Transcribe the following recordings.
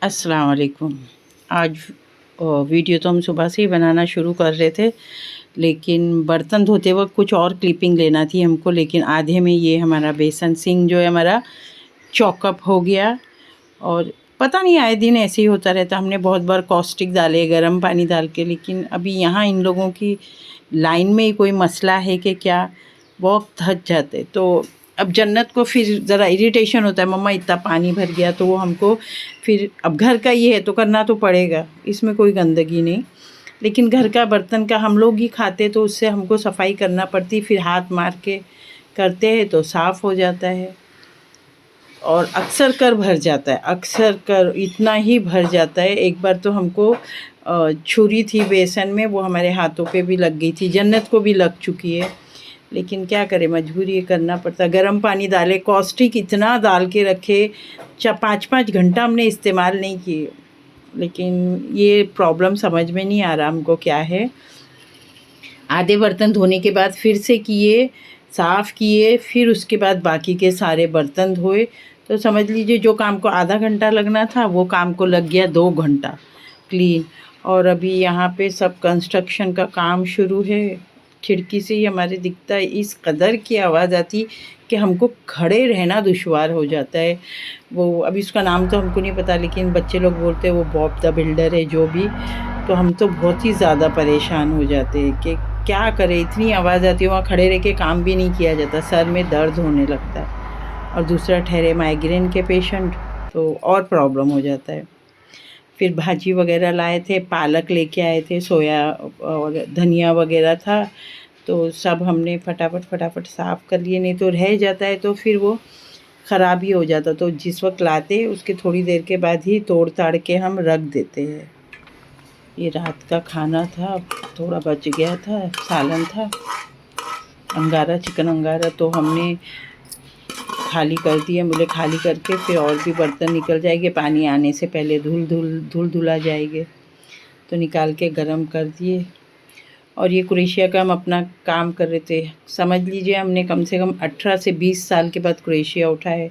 अस्सलाम वालेकुम। आज वीडियो तो हम सुबह से ही बनाना शुरू कर रहे थे, लेकिन बर्तन धोते वक्त कुछ और क्लिपिंग लेना थी हमको, लेकिन आधे में ये हमारा बेसन सिंक जो है हमारा चॉकअप हो गया। और पता नहीं आए दिन ऐसे ही होता रहता। हमने बहुत बार कॉस्टिक डाले गर्म पानी डाल के, लेकिन अभी यहाँ इन लोगों की लाइन में ही कोई मसला है कि क्या, बहुत थक जाते। तो अब जन्नत को फिर ज़रा इरिटेशन होता है, मम्मा इतना पानी भर गया, तो वो हमको फिर अब घर का ये है तो करना तो पड़ेगा, इसमें कोई गंदगी नहीं। लेकिन घर का बर्तन का हम लोग ही खाते तो उससे हमको सफाई करना पड़ती, फिर हाथ मार के करते हैं तो साफ़ हो जाता है। और अक्सर कर भर जाता है, अक्सर कर इतना ही भर जाता है। एक बार तो हमको छुरी थी बेसन में, वो हमारे हाथों पे भी लग गई थी, जन्नत को भी लग चुकी है, लेकिन क्या करें, मजबूरी ये करना पड़ता। गर्म पानी डाले, कॉस्टिक इतना डाल के रखे, 5-5 घंटा हमने इस्तेमाल नहीं किए, लेकिन ये प्रॉब्लम समझ में नहीं आ रहा हमको क्या है। आधे बर्तन धोने के बाद फिर से किए, साफ़ किए, फिर उसके बाद बाकी के सारे बर्तन धोए, तो समझ लीजिए जो काम को आधा घंटा लगना था वो काम को लग गया 2 घंटा क्लीन। और अभी यहाँ पे सब कंस्ट्रक्शन का काम शुरू है। खिड़की से ही हमारे दिखता है, इस कदर की आवाज़ आती कि हमको खड़े रहना दुश्वार हो जाता है। वो अभी उसका नाम तो हमको नहीं पता, लेकिन बच्चे लोग बोलते हैं वो बॉब द बिल्डर है जो भी। तो हम तो बहुत ही ज़्यादा परेशान हो जाते हैं कि क्या करें, इतनी आवाज़ आती है, वहाँ खड़े रह के काम भी नहीं किया जाता, सर में दर्द होने लगता है। और दूसरा ठहरे माइग्रेन के पेशेंट, तो और प्रॉब्लम हो जाता है। फिर भाजी वगैरह लाए थे, पालक लेके आए थे, सोया और धनिया वगैरह था, तो सब हमने फटाफट साफ़ कर लिए, नहीं तो रह जाता है तो फिर वो ख़राब ही हो जाता। तो जिस वक्त लाते उसके थोड़ी देर के बाद ही तोड़ ताड़ के हम रख देते हैं। ये रात का खाना था, थोड़ा बच गया था, सालन था, अंगारा, चिकन अंगारा, तो हमने खाली कर दिया। बोले खाली करके फिर और भी बर्तन निकल जाएंगे, पानी आने से पहले धुल धुला जाएंगे, तो निकाल के गरम कर दिए। और ये क्रोएशिया का हम अपना काम कर रहे थे। समझ लीजिए हमने कम से कम 18 से 20 साल के बाद क्रोएशिया उठा है।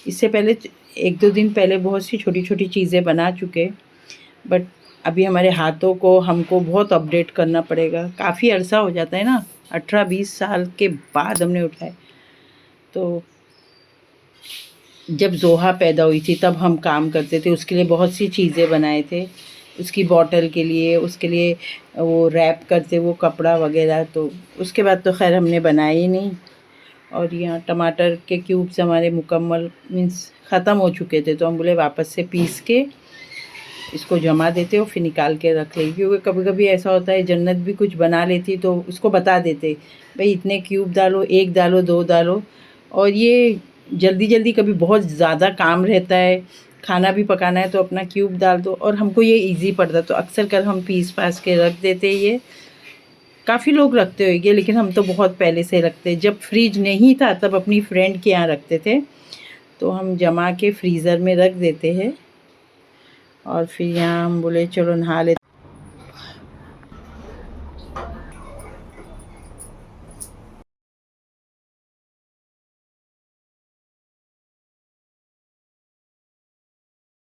इससे पहले 1-2 दिन पहले बहुत सी छोटी छोटी चीज़ें बना चुके, बट अभी हमारे हाथों को हमको बहुत अपडेट करना पड़ेगा। काफ़ी अरसा हो जाता है ना, 18-20 साल के बाद हमने उठाए। तो जब जोहा पैदा हुई थी तब हम काम करते थे, उसके लिए बहुत सी चीज़ें बनाए थे, उसकी बॉटल के लिए, उसके लिए वो रैप करते वो कपड़ा वगैरह। तो उसके बाद तो खैर हमने बनाए ही नहीं। और यहाँ टमाटर के क्यूब्स हमारे मुकम्मल मीन्स ख़त्म हो चुके थे, तो हम बोले वापस से पीस के इसको जमा देते हो, फिर निकाल के रख लेंगे। क्योंकि कभी कभी ऐसा होता है, जन्नत भी कुछ बना लेती तो उसको बता देते भाई इतने क्यूब डालो, 1 डालो, 2 डालो। और ये जल्दी जल्दी कभी बहुत ज़्यादा काम रहता है, खाना भी पकाना है, तो अपना क्यूब डाल दो, और हमको ये इजी पड़ता, तो अक्सर कर हम पीस पास के रख देते। ये काफ़ी लोग रखते होंगे, लेकिन हम तो बहुत पहले से रखते। जब फ्रिज नहीं था तब अपनी फ्रेंड के यहाँ रखते थे, तो हम जमा के फ्रीज़र में रख देते हैं। और फिर यहाँ हम बोले चलो नहा लेते।